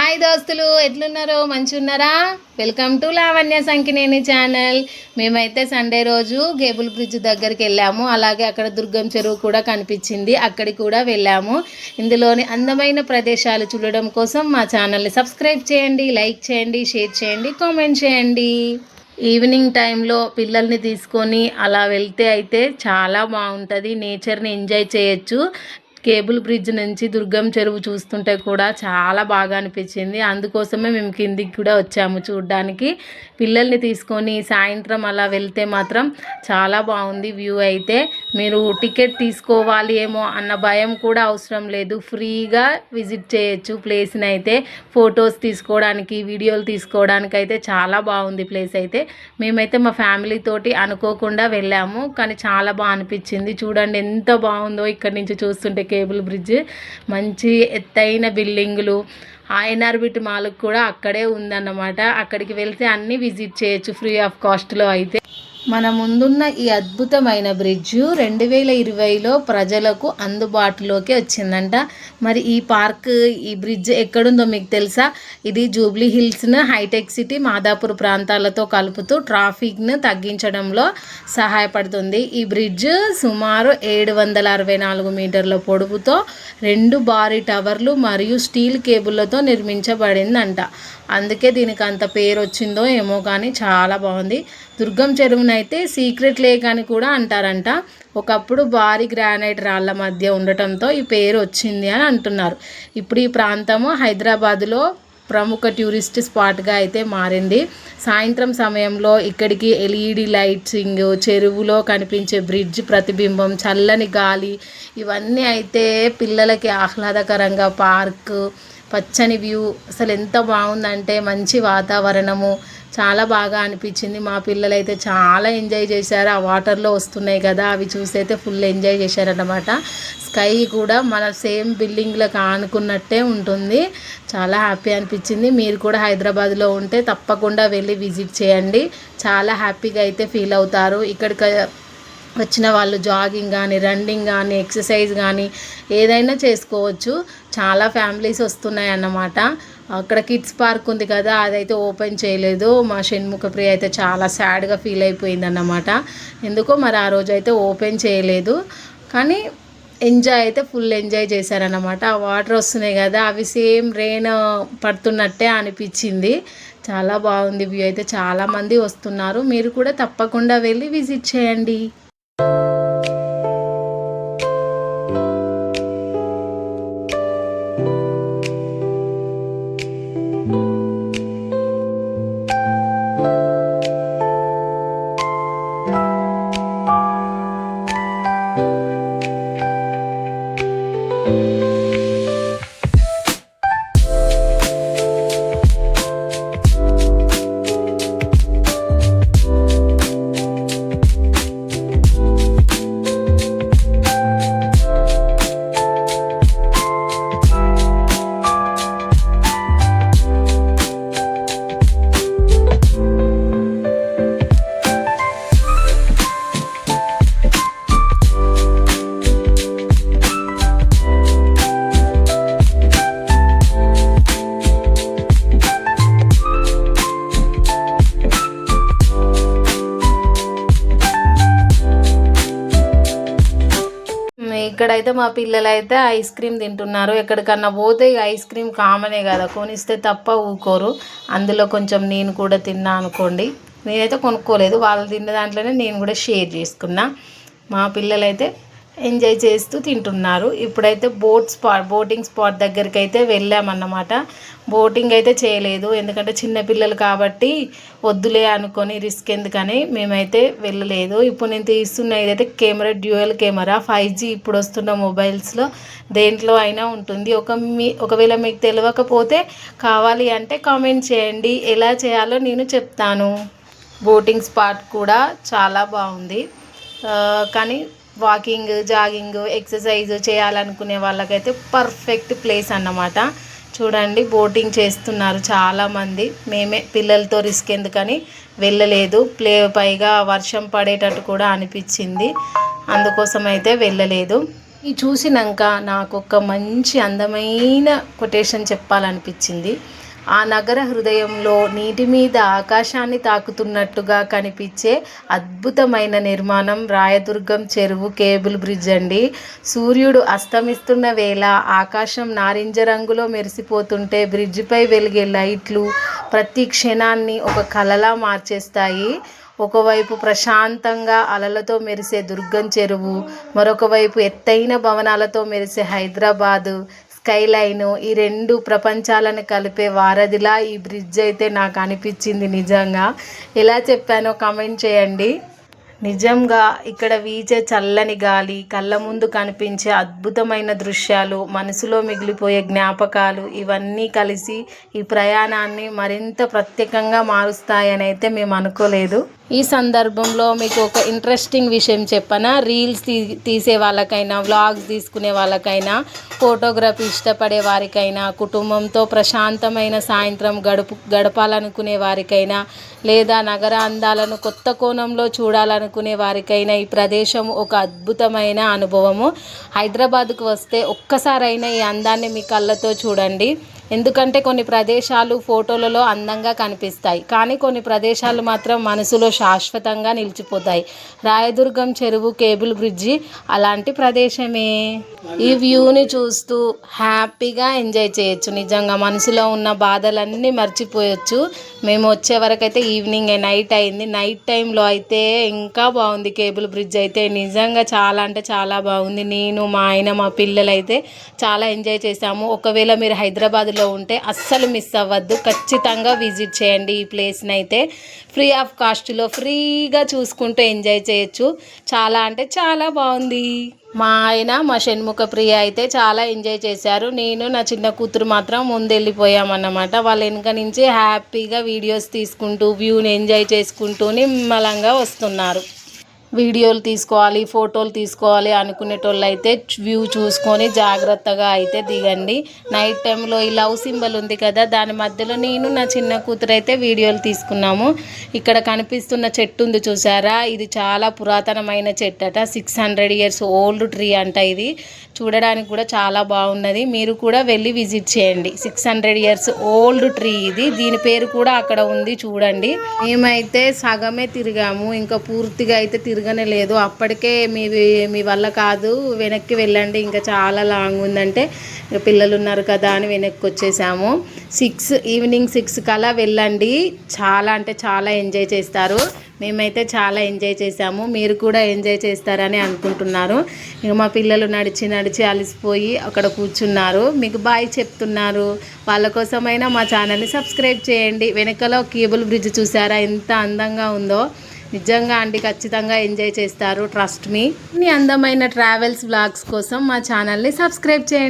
Hi దోస్తులు, ఎట్లున్నారో మంచిగున్నారా? Welcome to Lavanya Sankineni channel. మేమైతే సండే రోజు కేబుల్ బ్రిడ్జ్ దగ్గరికి వెళ్ళాము. అలాగే అక్కడ దుర్గం చెరువు కూడా కనిపించింది, అక్కడికి కూడా వెళ్ళాము. ఇందులోని అందమైన ప్రదేశాలు చూడడం కోసం మా ఛానల్ని సబ్స్క్రైబ్ చేయండి, లైక్ చేయండి, షేర్ చేయండి, కామెంట్ చేయండి. ఈవినింగ్ టైంలో పిల్లల్ని తీసుకొని అలా వెళ్తే అయితే చాలా బాగుంటుంది, నేచర్ని ఎంజాయ్ చేయొచ్చు. కేబుల్ బ్రిడ్జ్ నుంచి దుర్గం చెరువు చూస్తుంటే కూడా చాలా బాగా అనిపించింది. అందుకోసమే మేము కిందికి కూడా వచ్చాము చూడడానికి. పిల్లల్ని తీసుకొని సాయంత్రం అలా వెళ్తే మాత్రం చాలా బాగుంది వ్యూ. అయితే మీరు టికెట్ తీసుకోవాలి ఏమో అన్న భయం కూడా అవసరం లేదు, ఫ్రీగా విజిట్ చేయొచ్చు ప్లేస్ని. అయితే ఫొటోస్ తీసుకోవడానికి, వీడియోలు తీసుకోవడానికి అయితే చాలా బాగుంది ప్లేస్. అయితే మేమైతే మా ఫ్యామిలీ తోటి అనుకోకుండా వెళ్ళాము, కానీ చాలా బాగా అనిపించింది. చూడండి ఎంత బాగుందో ఇక్కడ నుంచి చూస్తుంటే కేబుల్ బ్రిడ్జ్. మంచి ఎత్తైన బిల్డింగులు, ఐఎన్ఆర్బిట్ మాల్ కూడా అక్కడే ఉందన్నమాట. అక్కడికి వెళ్తే అన్నీ విజిట్ చేయొచ్చు ఫ్రీ ఆఫ్ కాస్ట్లో. అయితే మన ముందున్న ఈ అద్భుతమైన బ్రిడ్జ్ 2020లో ప్రజలకు అందుబాటులోకి వచ్చిందంట. మరి ఈ పార్క్, ఈ బ్రిడ్జ్ ఎక్కడుందో మీకు తెలుసా? ఇది జూబ్లీ హిల్స్ను హైటెక్ సిటీ, మాదాపూర్ ప్రాంతాలతో కలుపుతూ ట్రాఫిక్ను తగ్గించడంలో సహాయపడుతుంది. ఈ బ్రిడ్జ్ సుమారు 764 మీటర్ల పొడవుతో 2 భారీ టవర్లు మరియు స్టీల్ కేబుల్లతో నిర్మించబడిందంట. అందుకే దీనికి అంత పేరు వచ్చిందో ఏమో, కానీ చాలా బాగుంది. దుర్గం చెరువునైతే సీక్రెట్ లేక్ అని కూడా అంటారంట. ఒకప్పుడు భారీ గ్రానైట్ రాళ్ల మధ్య ఉండటంతో ఈ పేరు వచ్చింది అని అంటున్నారు. ఇప్పుడు ఈ ప్రాంతము హైదరాబాదులో ప్రముఖ టూరిస్ట్ స్పాట్గా అయితే మారింది. సాయంత్రం సమయంలో ఇక్కడికి ఎల్ఈడి లైట్సింగ్, చెరువులో కనిపించే బ్రిడ్జ్ ప్రతిబింబం, చల్లని గాలి, ఇవన్నీ అయితే పిల్లలకి ఆహ్లాదకరంగా, పార్కు, పచ్చని వ్యూ, అసలు ఎంత బాగుందంటే మంచి వాతావరణము, చాలా బాగా అనిపించింది. మా పిల్లలు అయితే చాలా ఎంజాయ్ చేశారు. ఆ వాటర్లో వస్తున్నాయి కదా, అవి చూసి అయితే ఫుల్ ఎంజాయ్ చేశారన్నమాట. స్కై కూడా మన సేమ్ బిల్డింగ్లకు ఆనుకున్నట్టే ఉంటుంది. చాలా హ్యాపీ అనిపించింది. మీరు కూడా హైదరాబాద్లో ఉంటే తప్పకుండా వెళ్ళి విజిట్ చేయండి, చాలా హ్యాపీగా అయితే ఫీల్ అవుతారు. ఇక్కడికి వచ్చిన వాళ్ళు జాగింగ్ కానీ, రన్నింగ్ కానీ, ఎక్సర్సైజ్ కానీ ఏదైనా చేసుకోవచ్చు. చాలా ఫ్యామిలీస్ వస్తున్నాయి అన్నమాట. అక్కడ కిడ్స్ పార్క్ ఉంది కదా, అదైతే ఓపెన్ చేయలేదు. మా షణ్ముఖ ప్రియ అయితే చాలా సాడ్గా ఫీల్ అయిపోయింది అన్నమాట. ఎందుకో మరి ఆ రోజు అయితే ఓపెన్ చేయలేదు, కానీ ఎంజాయ్ అయితే ఫుల్ ఎంజాయ్ చేశారన్నమాట. ఆ వాటర్ వస్తున్నాయి కదా, అవి సేమ్ రెయిన్ పడుతున్నట్టే అనిపించింది. చాలా బాగుంది వ్యూ. అయితే చాలామంది వస్తున్నారు, మీరు కూడా తప్పకుండా వెళ్ళి విజిట్ చేయండి. ఇక్కడైతే మా పిల్లలు అయితే ఐస్ క్రీమ్ తింటున్నారు. ఎక్కడికన్నా పోతే ఐస్ క్రీమ్ కామనే కదా, కొనిస్తే తప్ప ఊకోరు. అందులో కొంచెం నేను కూడా తిన్నా అనుకోండి. నేనైతే కొనుక్కోలేదు, వాళ్ళు తిన్న దాంట్లోనే నేను కూడా షేర్ చేసుకున్నా. మా పిల్లలైతే ఎంజాయ్ చేస్తూ తింటున్నారు. ఇప్పుడైతే బోటింగ్ స్పాట్ దగ్గరికి అయితే వెళ్ళామన్నమాట. బోటింగ్ అయితే చేయలేదు, ఎందుకంటే చిన్నపిల్లలు కాబట్టి వద్దులే అనుకొని రిస్క్ ఎందుకని మేమైతే వెళ్ళలేదు. ఇప్పుడు నేను తీస్తున్న ఇదైతే కెమెరా డ్యూయల్ కెమెరా 5G ఇప్పుడు వస్తున్న మొబైల్స్లో దేంట్లో అయినా ఉంటుంది. ఒకవేళ మీకు తెలియకపోతే కావాలి అంటే కామెంట్ చేయండి, ఎలా చేయాలో నేను చెప్తాను. బోటింగ్ స్పాట్ కూడా చాలా బాగుంది, కానీ వాకింగ్, జాగింగ్, ఎక్సర్సైజ్ చేయాలనుకునే వాళ్ళకైతే పర్ఫెక్ట్ ప్లేస్ అన్నమాట. చూడండి బోటింగ్ చేస్తున్నారు చాలామంది. మేమే పిల్లలతో రిస్క్ ఎందుకని వెళ్ళలేదు. పైగా వర్షం పడేటట్టు కూడా అనిపించింది, అందుకోసం అయితే వెళ్ళలేదు. ఇది చూసినాక నాకు ఒక మంచి అందమైన కొటేషన్ చెప్పాలనిపించింది. ఆ నగర హృదయంలో నీటి మీద ఆకాశాన్ని తాకుతున్నట్టుగా కనిపించే అద్భుతమైన నిర్మాణం రాయదుర్గం చెరువు కేబుల్ బ్రిడ్జ్ అండి. సూర్యుడు అస్తమిస్తున్న వేళ ఆకాశం నారింజ రంగులో మెరిసిపోతుంటే బ్రిడ్జిపై వెలిగే లైట్లు ప్రతి క్షణాన్ని ఒక కలలా మార్చేస్తాయి. ఒకవైపు ప్రశాంతంగా అలలతో మెరిసే దుర్గం చెరువు, మరొక వైపు ఎత్తైన భవనాలతో మెరిసే హైదరాబాదు స్కైలైను, ఈ రెండు ప్రపంచాలను కలిపే వారధిలా ఈ బ్రిడ్జ్ అయితే నాకు అనిపించింది. నిజంగా ఎలా చెప్పానో కామెంట్ చేయండి. నిజంగా ఇక్కడ వీచే చల్లని గాలి, కళ్ళ ముందు కనిపించే అద్భుతమైన దృశ్యాలు, మనసులో మిగిలిపోయే జ్ఞాపకాలు ఇవన్నీ కలిసి ఈ ప్రయాణాన్ని మరింత ప్రత్యేకంగా మారుస్తాయని అయితే మేము అనుకోలేదు. ఈ సందర్భంలో మీకు ఒక ఇంట్రెస్టింగ్ విషయం చెప్పనా? రీల్స్ తీసే వాళ్ళకైనా, వ్లాగ్స్ తీసుకునే వాళ్ళకైనా, ఫోటోగ్రఫీ ఇష్టపడే వారికైనా, కుటుంబంతో ప్రశాంతమైన సాయంత్రం గడపాలనుకునే వారికైనా, లేదా నగర అందాలను కొత్త కోణంలో చూడాలనుకునే వారికైనా ఈ ప్రదేశం ఒక అద్భుతమైన అనుభవము. హైదరాబాద్కు వస్తే ఒక్కసారైనా ఈ అందాన్ని మీ కళ్ళతో చూడండి. ఎందుకంటే కొన్ని ప్రదేశాలు ఫోటోలలో అందంగా కనిపిస్తాయి, కానీ కొన్ని ప్రదేశాలు మాత్రం మనసులో శాశ్వతంగా నిలిచిపోతాయి. రాయదుర్గం చెరువు కేబుల్ బ్రిడ్జి అలాంటి ప్రదేశమే. ఈ వ్యూని చూస్తూ హ్యాపీగా ఎంజాయ్ చేయొచ్చు. నిజంగా మనసులో ఉన్న బాధలన్నీ మర్చిపోయొచ్చు. మేము వచ్చే వరకు అయితే ఈవినింగ్ నైట్ అయింది. నైట్ టైంలో అయితే ఇంకా బాగుంది కేబుల్ బ్రిడ్జ్ అయితే. నిజంగా చాలా అంటే చాలా బాగుంది. నేను, మా ఆయన, మా పిల్లలు అయితే చాలా ఎంజాయ్ చేసాము. ఒకవేళ మీరు హైదరాబాద్లో ఉంటే అస్సలు మిస్ అవ్వద్దు, ఖచ్చితంగా విజిట్ చేయండి. ఈ ప్లేస్ని అయితే ఫ్రీ ఆఫ్ కాస్ట్లో ఫ్రీగా చూసుకుంటూ ఎంజాయ్ చేయొచ్చు. చాలా అంటే చాలా బాగుంది. మా ఆయన, మా షణ్ముఖ ప్రియ అయితే చాలా ఎంజాయ్ చేశారు. నేను, నా చిన్న కూతురు మాత్రం ముందు వెళ్ళిపోయామన్నమాట. వాళ్ళ వెనుక నుంచి హ్యాపీగా వీడియోస్ తీసుకుంటూ వ్యూని ఎంజాయ్ చేసుకుంటూ నిమ్మలంగా వస్తున్నారు. వీడియోలు తీసుకోవాలి, ఫోటోలు తీసుకోవాలి అనుకునేటోళ్ళు అయితే వ్యూ చూసుకొని జాగ్రత్తగా అయితే దిగండి. నైట్ టైంలో ఈ లవ్ సింబల్ ఉంది కదా, దాని మధ్యలో నేను, నా చిన్న కూతురు అయితే వీడియోలు తీసుకున్నాము. ఇక్కడ కనిపిస్తున్న చెట్టు ఉంది చూసారా, ఇది చాలా పురాతనమైన చెట్టు అట. 600 years ఓల్డ్ ట్రీ అంట. ఇది చూడడానికి కూడా చాలా బాగున్నది. మీరు కూడా వెళ్ళి విజిట్ చేయండి. 600 years ఓల్డ్ ట్రీ ఇది. దీని పేరు కూడా అక్కడ ఉంది, చూడండి. మేమైతే సగమే తిరిగాము, ఇంకా పూర్తిగా అయితే తిరగనే లేదు. అప్పటికే మీ వల్ల కాదు, వెనక్కి వెళ్ళండి, ఇంకా చాలా లాంగ్ ఉందంటే పిల్లలు ఉన్నారు కదా అని వెనక్కి వచ్చేసాము. ఈవినింగ్ 6 కల్లా వెళ్ళండి. చాలా అంటే చాలా ఎంజాయ్ చేస్తారు. మేమైతే చాలా ఎంజాయ్ చేసాము. మీరు కూడా ఎంజాయ్ చేస్తారని అనుకుంటున్నారు. ఇక మా పిల్లలు నడిచి అలసిపోయి అక్కడ కూర్చున్నారు. మీకు బాయ్ చెప్తున్నారు. వాళ్ళ కోసమైనా మా ఛానల్ని సబ్స్క్రైబ్ చేయండి. వెనకలో కేబుల్ బ్రిడ్జ్ చూసారా ఎంత అందంగా ఉందో. నిజంగా అండి, ఖచ్చితంగా ఎంజాయ్ చేస్తారు, ట్రస్ట్ మీ. అందమైన ట్రావెల్స్ వ్లాగ్స్ కోసం మా ఛానల్ని సబ్స్క్రైబ్ చేయండి.